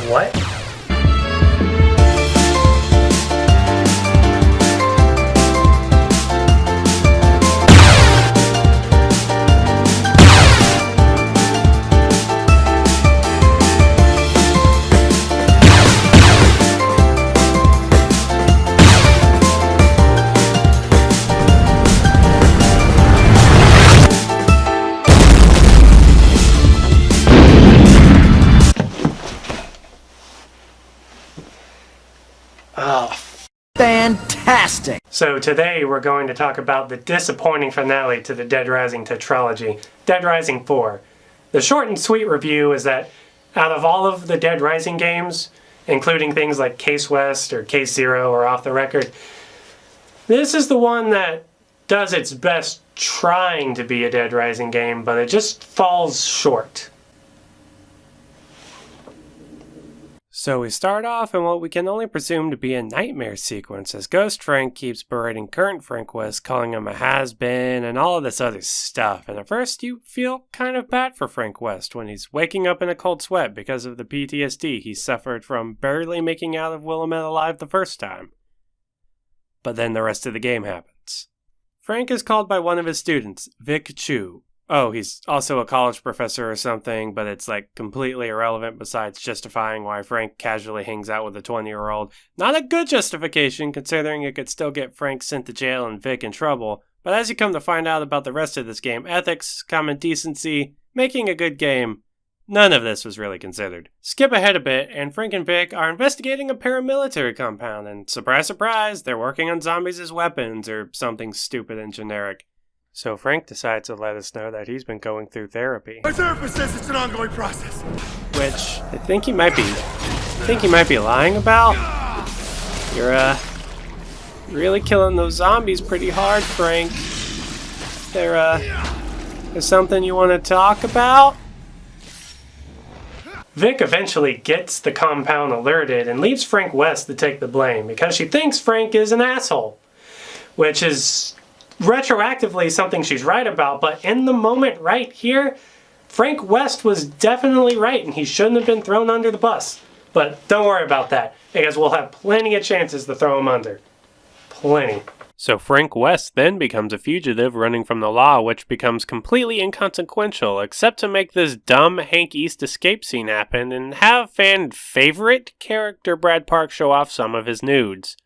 What? Oh, fantastic! so today we're going to talk about the disappointing finale to the Dead Rising tetralogy, Dead Rising 4. The short and sweet review is that out of all of the Dead Rising games, including things like Case West or Case Zero or Off the Record, this is the one that does its best trying to be a Dead Rising game, but it just falls short. So we start off in what we can only presume to be a nightmare sequence as Ghost Frank keeps berating current Frank West, calling him a has-been and all of this other stuff. And at first you feel kind of bad for Frank West when he's waking up in a cold sweat because of the PTSD he suffered from barely making out of Willamette alive the first time. But then the rest of the game happens. Frank is called by one of his students, Vic Chu. Oh, he's also a college professor or something, but it's like completely irrelevant besides justifying why Frank casually hangs out with a 20-year-old. Not a good justification, considering it could still get Frank sent to jail and Vic in trouble. But as you come to find out about the rest of this game, ethics, common decency, making a good game, none of this was really considered. Skip ahead a bit, and Frank and Vic are investigating a paramilitary compound, and surprise, surprise, they're working on zombies as weapons, or something stupid and generic. So Frank decides to let us know that he's been going through therapy. My therapist says it's an ongoing process. Which I think he might be lying about. You're really killing those zombies pretty hard, Frank. There's something you want to talk about? Vic eventually gets the compound alerted and leaves Frank West to take the blame because she thinks Frank is an asshole. Which is retroactively something she's right about, but in the moment right here, Frank West was definitely right and he shouldn't have been thrown under the bus. But don't worry about that, because we'll have plenty of chances to throw him under. Plenty. So Frank West then becomes a fugitive running from the law, which becomes completely inconsequential, except to make this dumb Hank East escape scene happen and have fan favorite character Brad Park show off some of his nudes.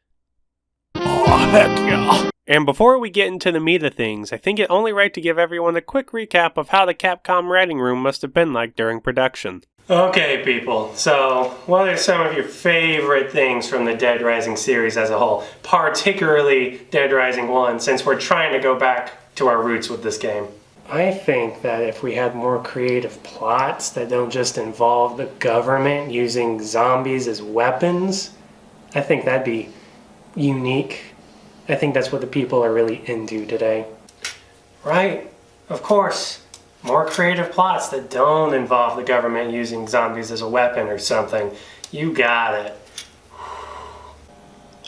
Oh, heck yeah. And before we get into the meat of things, I think it only right to give everyone a quick recap of how the Capcom writing room must have been like during production. Okay, people, so what are some of your favorite things from the Dead Rising series as a whole? Particularly Dead Rising 1, since we're trying to go back to our roots with this game. I think that if we had more creative plots that don't just involve the government using zombies as weapons, I think that'd be unique. I think that's what the people are really into today. Right, of course. More creative plots that don't involve the government using zombies as a weapon or something. You got it.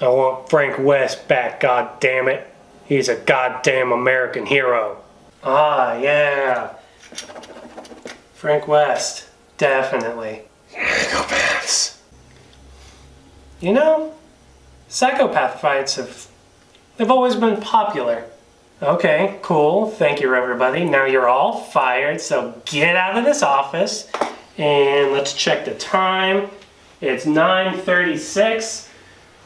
I want Frank West back, goddammit. He's a goddamn American hero. Ah, yeah. Frank West, definitely. Psychopaths. You know, psychopath fights they've always been popular. Okay, cool. Thank you, everybody. Now you're all fired, so get out of this office. And let's check the time. It's 9:36.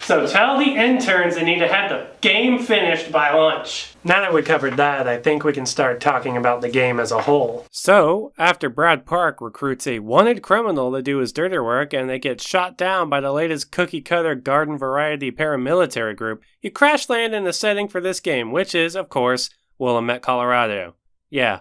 So tell the interns they need to have the game finished by lunch. Now that we covered that, I think we can start talking about the game as a whole. So, after Brad Park recruits a wanted criminal to do his dirty work and they get shot down by the latest cookie-cutter garden variety paramilitary group, you crash land in the setting for this game, which is, of course, Willamette, Colorado. Yeah,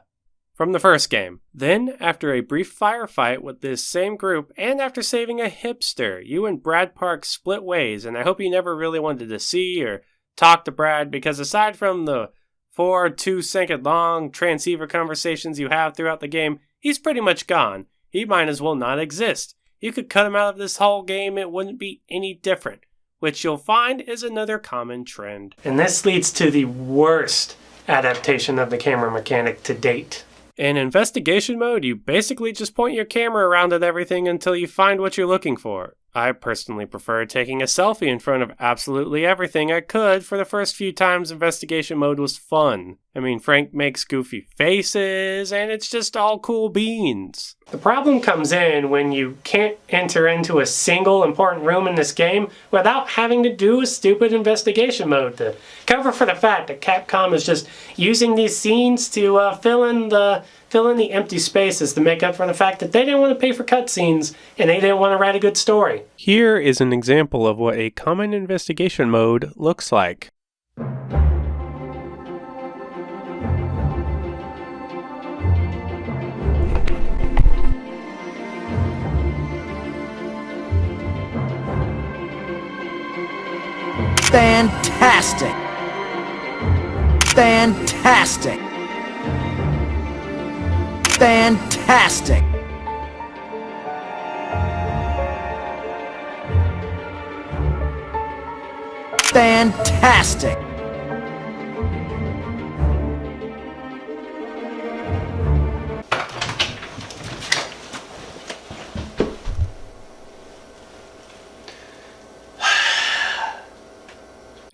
from the first game. Then, after a brief firefight with this same group, and after saving a hipster, you and Brad Park split ways, and I hope you never really wanted to see or talk to Brad, because aside from the 4 2-second long transceiver conversations you have throughout the game, he's pretty much gone. He might as well not exist. You could cut him out of this whole game, it wouldn't be any different, which you'll find is another common trend. And this leads to the worst adaptation of the camera mechanic to date. In investigation mode, you basically just point your camera around at everything until you find what you're looking for. I personally prefer taking a selfie in front of absolutely everything I could. For the first few times investigation mode was fun. I mean, Frank makes goofy faces, and it's just all cool beans. The problem comes in when you can't enter into a single important room in this game without having to do a stupid investigation mode to cover for the fact that Capcom is just using these scenes to fill in the empty spaces to make up for the fact that they didn't want to pay for cutscenes and they didn't want to write a good story. Here is an example of what a common investigation mode looks like. Fantastic! Fantastic! Fantastic! Fantastic!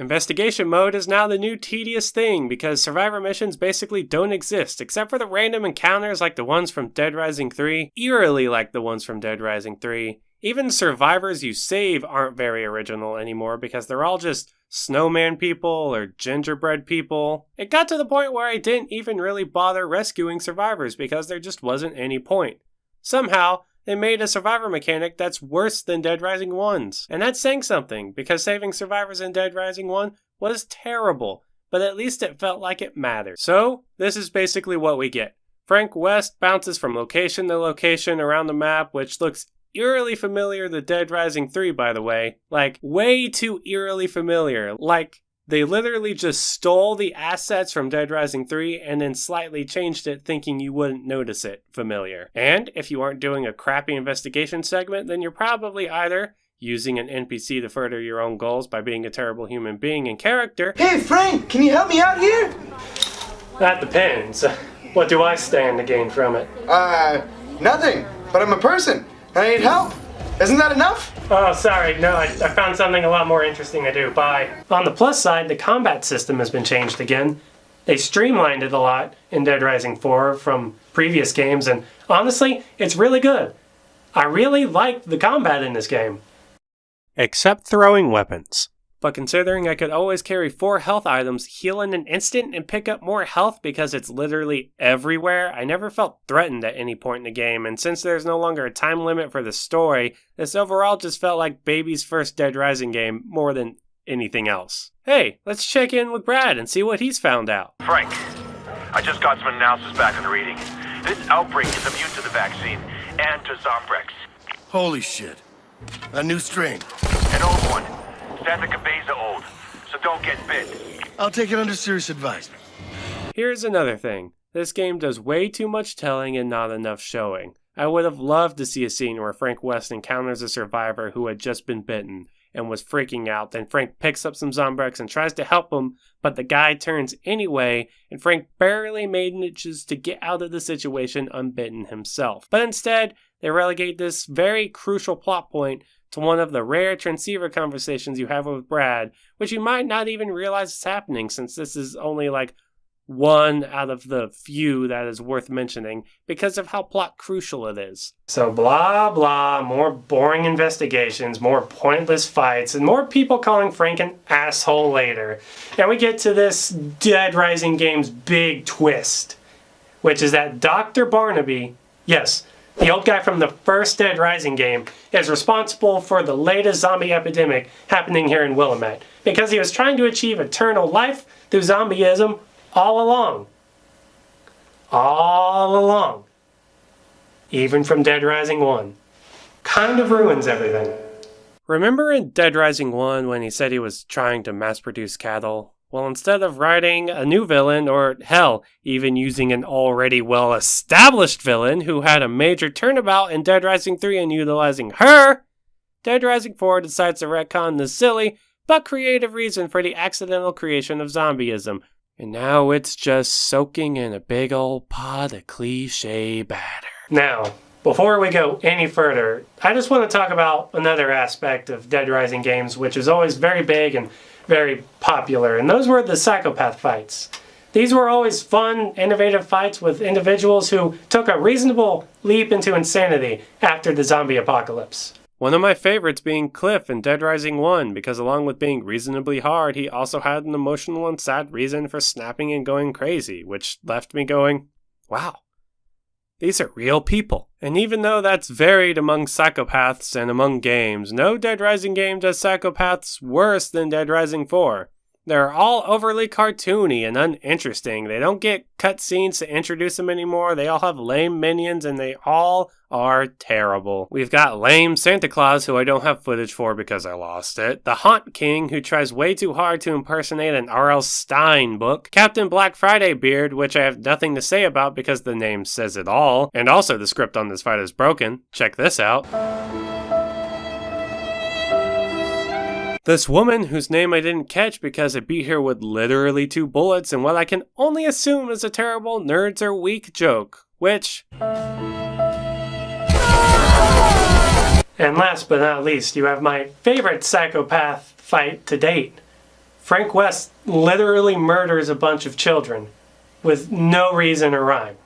Investigation mode is now the new tedious thing because survivor missions basically don't exist except for the random encounters like the ones from Dead Rising 3, eerily like the ones from Dead Rising 3. Even survivors you save aren't very original anymore because they're all just snowman people or gingerbread people. It got to the point where I didn't even really bother rescuing survivors because there just wasn't any point. Somehow, they made a survivor mechanic that's worse than Dead Rising 1's. And that's saying something, because saving survivors in Dead Rising 1 was terrible, but at least it felt like it mattered. So, this is basically what we get. Frank West bounces from location to location around the map, which looks eerily familiar to Dead Rising 3, by the way. Like, way too eerily familiar. Like, they literally just stole the assets from Dead Rising 3 and then slightly changed it thinking you wouldn't notice it familiar. And if you aren't doing a crappy investigation segment, then you're probably either using an NPC to further your own goals by being a terrible human being in character. Hey Frank, can you help me out here? That depends. What do I stand to gain from it? Nothing. But I'm a person, and I need help. Isn't that enough? Oh, sorry. No, I found something a lot more interesting to do. Bye. On the plus side, the combat system has been changed again. They streamlined it a lot in Dead Rising 4 from previous games, and honestly, it's really good. I really like the combat in this game. Except throwing weapons. But considering I could always carry 4 health items, heal in an instant, and pick up more health because it's literally everywhere, I never felt threatened at any point in the game, and since there's no longer a time limit for the story, this overall just felt like baby's first Dead Rising game more than anything else. Hey, let's check in with Brad and see what he's found out. Frank, I just got some analysis back on the reading. This outbreak is immune to the vaccine and to Zombrex. Holy shit. A new strain. An old one. Santa Cabeza old, so don't get bit. I'll take it under serious advisement. Here's another thing. This game does way too much telling and not enough showing. I would have loved to see a scene where Frank West encounters a survivor who had just been bitten and was freaking out. Then Frank picks up some Zombrex and tries to help him, but the guy turns anyway, and Frank barely manages to get out of the situation unbitten himself. But instead, they relegate this very crucial plot point to one of the rare transceiver conversations you have with Brad, which you might not even realize is happening since this is only like one out of the few that is worth mentioning because of how plot crucial it is. So blah blah, more boring investigations, more pointless fights, and more people calling Frank an asshole later. And we get to this Dead Rising game's big twist, which is that Dr. Barnaby, yes, the old guy from the first Dead Rising game, is responsible for the latest zombie epidemic happening here in Willamette because he was trying to achieve eternal life through zombieism all along. All along. Even from Dead Rising 1. Kind of ruins everything. Remember in Dead Rising 1 when he said he was trying to mass produce cattle? Well, instead of writing a new villain, or hell, even using an already well-established villain who had a major turnabout in Dead Rising 3 and utilizing her, Dead Rising 4 decides to retcon the silly but creative reason for the accidental creation of zombieism. And now it's just soaking in a big old pot of cliche batter. Now, before we go any further, I just want to talk about another aspect of Dead Rising games, which is always very big and very popular, and those were the psychopath fights. These were always fun, innovative fights with individuals who took a reasonable leap into insanity after the zombie apocalypse. One of my favorites being Cliff in Dead Rising 1, because along with being reasonably hard, he also had an emotional and sad reason for snapping and going crazy, which left me going, wow, these are real people. And even though that's varied among psychopaths and among games, no Dead Rising game does psychopaths worse than Dead Rising 4. They're all overly cartoony and uninteresting. They don't get cutscenes to introduce them anymore. They all have lame minions and they all are terrible. We've got lame Santa Claus, who I don't have footage for because I lost it. The Haunt King, who tries way too hard to impersonate an R.L. Stine book. Captain Black Friday Beard, which I have nothing to say about because the name says it all. And also the script on this fight is broken. Check this out. This woman, whose name I didn't catch because I beat her with literally 2 bullets in what I can only assume is a terrible nerds are weak joke, which... And last but not least, you have my favorite psychopath fight to date. Frank West literally murders a bunch of children with no reason or rhyme.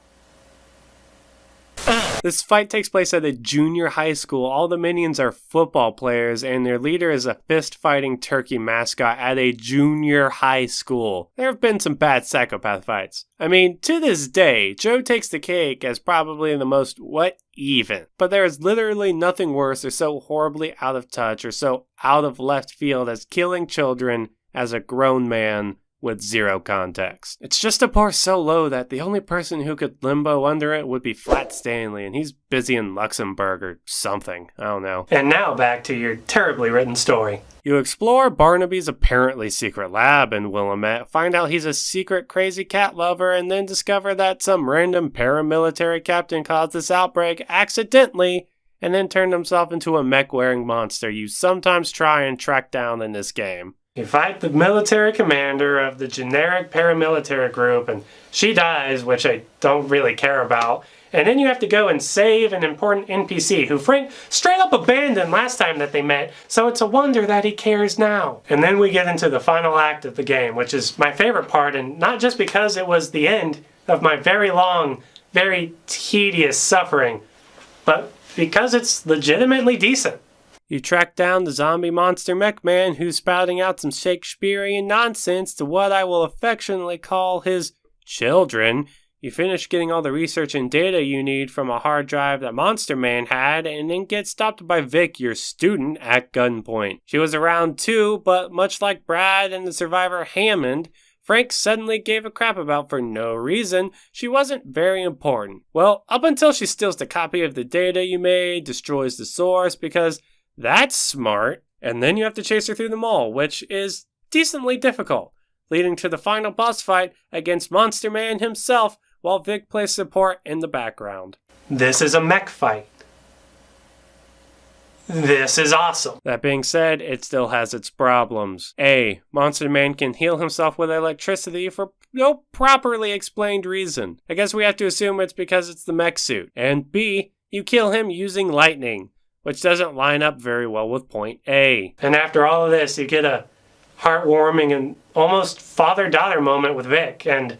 This fight takes place at a junior high school. All the minions are football players, and their leader is a fist-fighting turkey mascot at a junior high school. There have been some bad psychopath fights. I mean, to this day, Joe Takes the Cake as probably the most even. But there is literally nothing worse or so horribly out of touch or so out of left field as killing children as a grown man with zero context. It's just a bar so low that the only person who could limbo under it would be Flat Stanley, and he's busy in Luxembourg or something. I don't know. And now back to your terribly written story. You explore Barnaby's apparently secret lab in Willamette, find out he's a secret crazy cat lover, and then discover that some random paramilitary captain caused this outbreak accidentally, and then turned himself into a mech-wearing monster you sometimes try and track down in this game. You fight the military commander of the generic paramilitary group, and she dies, which I don't really care about. And then you have to go and save an important NPC who Frank straight up abandoned last time that they met, so it's a wonder that he cares now. And then we get into the final act of the game, which is my favorite part, and not just because it was the end of my very long, very tedious suffering, but because it's legitimately decent. You track down the zombie monster mech man who's spouting out some Shakespearean nonsense to what I will affectionately call his children. You finish getting all the research and data you need from a hard drive that Monster Man had, and then get stopped by Vic, your student, at gunpoint. She was around too, but much like Brad and the survivor Hammond, Frank suddenly gave a crap about for no reason. She wasn't very important. Well, up until she steals the copy of the data you made, destroys the source, because that's smart, and then you have to chase her through the mall, which is decently difficult, leading to the final boss fight against Monster Man himself while Vic plays support in the background. This is a mech fight. This is awesome. That being said, it still has its problems. A. Monster Man can heal himself with electricity for no properly explained reason. I guess we have to assume it's because it's the mech suit. And B. You kill him using lightning, which doesn't line up very well with point A. And after all of this, you get a heartwarming and almost father-daughter moment with Vic. And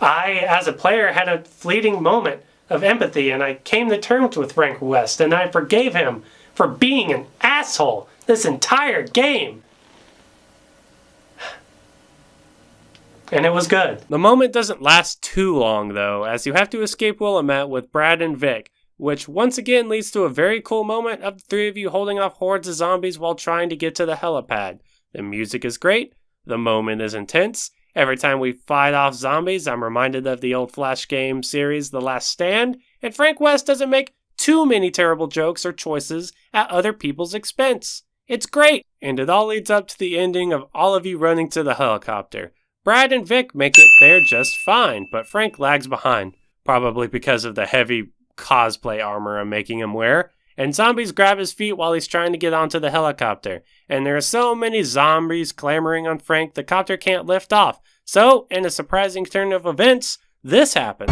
I, as a player, had a fleeting moment of empathy, and I came to terms with Frank West, and I forgave him for being an asshole this entire game. And it was good. The moment doesn't last too long, though, as you have to escape Willamette with Brad and Vic, which once again leads to a very cool moment of the 3 of you holding off hordes of zombies while trying to get to the helipad. The music is great, the moment is intense. Every time we fight off zombies, I'm reminded of the old Flash game series The Last Stand, and Frank West doesn't make too many terrible jokes or choices at other people's expense. It's great, and it all leads up to the ending of all of you running to the helicopter. Brad and Vic make it there just fine, but Frank lags behind, probably because of the heavy cosplay armor I'm making him wear, and zombies grab his feet while he's trying to get onto the helicopter. And there are so many zombies clamoring on Frank, the copter can't lift off. So, in a surprising turn of events, this happens.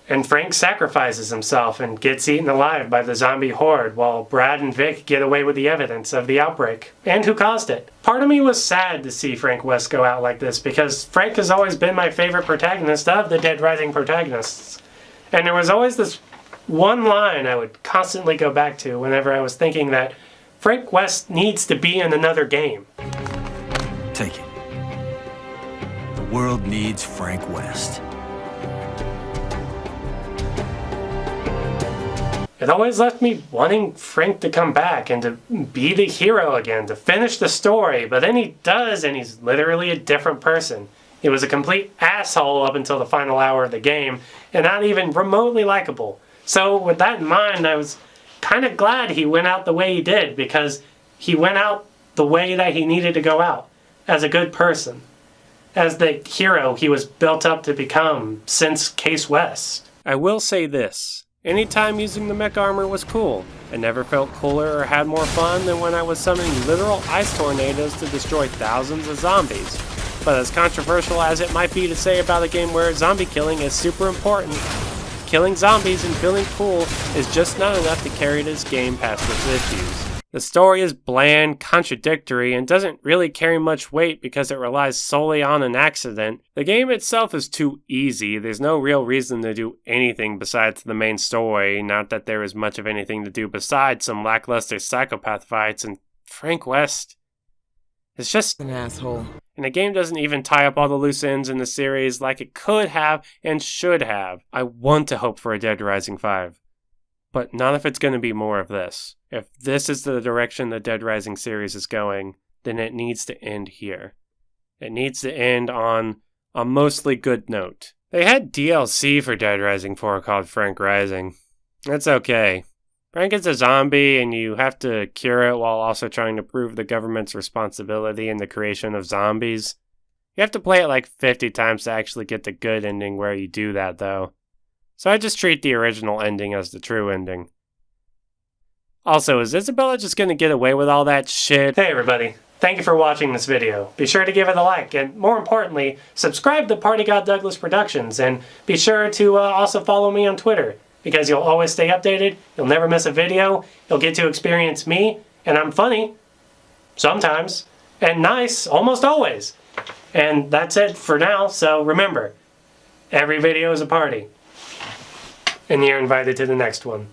And Frank sacrifices himself and gets eaten alive by the zombie horde while Brad and Vic get away with the evidence of the outbreak and who caused it. Part of me was sad to see Frank West go out like this because Frank has always been my favorite protagonist of the Dead Rising protagonists. And there was always this one line I would constantly go back to whenever I was thinking that Frank West needs to be in another game. Take it. The world needs Frank West. It always left me wanting Frank to come back and to be the hero again, to finish the story, but then he does and he's literally a different person. He was a complete asshole up until the final hour of the game, and not even remotely likable. So with that in mind, I was kind of glad he went out the way he did, because he went out the way that he needed to go out, as a good person, as the hero he was built up to become since Case West. I will say this. Anytime using the mech armor was cool. I never felt cooler or had more fun than when I was summoning literal ice tornadoes to destroy thousands of zombies. But as controversial as it might be to say about a game where zombie killing is super important, killing zombies and feeling cool is just not enough to carry this game past its issues. The story is bland, contradictory, and doesn't really carry much weight because it relies solely on an accident. The game itself is too easy. There's no real reason to do anything besides the main story, not that there is much of anything to do besides some lackluster psychopath fights, and Frank West is just An asshole. and the game doesn't even tie up all the loose ends in the series like it could have and should have. I want to hope for a Dead Rising 5. But not if it's going to be more of this. If this is the direction the Dead Rising series is going, then it needs to end here. It needs to end on a mostly good note. They had DLC for Dead Rising 4 called Frank Rising. That's okay. Frank is a zombie and you have to cure it while also trying to prove the government's responsibility in the creation of zombies. You have to play it like 50 times to actually get the good ending where you do that though. So I just treat the original ending as the true ending. Also, is Isabella just gonna get away with all that shit? Hey everybody, thank you for watching this video. Be sure to give it a like, and more importantly, subscribe to PartyGod Douglas Productions, and be sure to also follow me on Twitter, because you'll always stay updated, you'll never miss a video, you'll get to experience me, and I'm funny, sometimes, and nice, almost always. And that's it for now, so remember, every video is a party. And you're invited to the next one.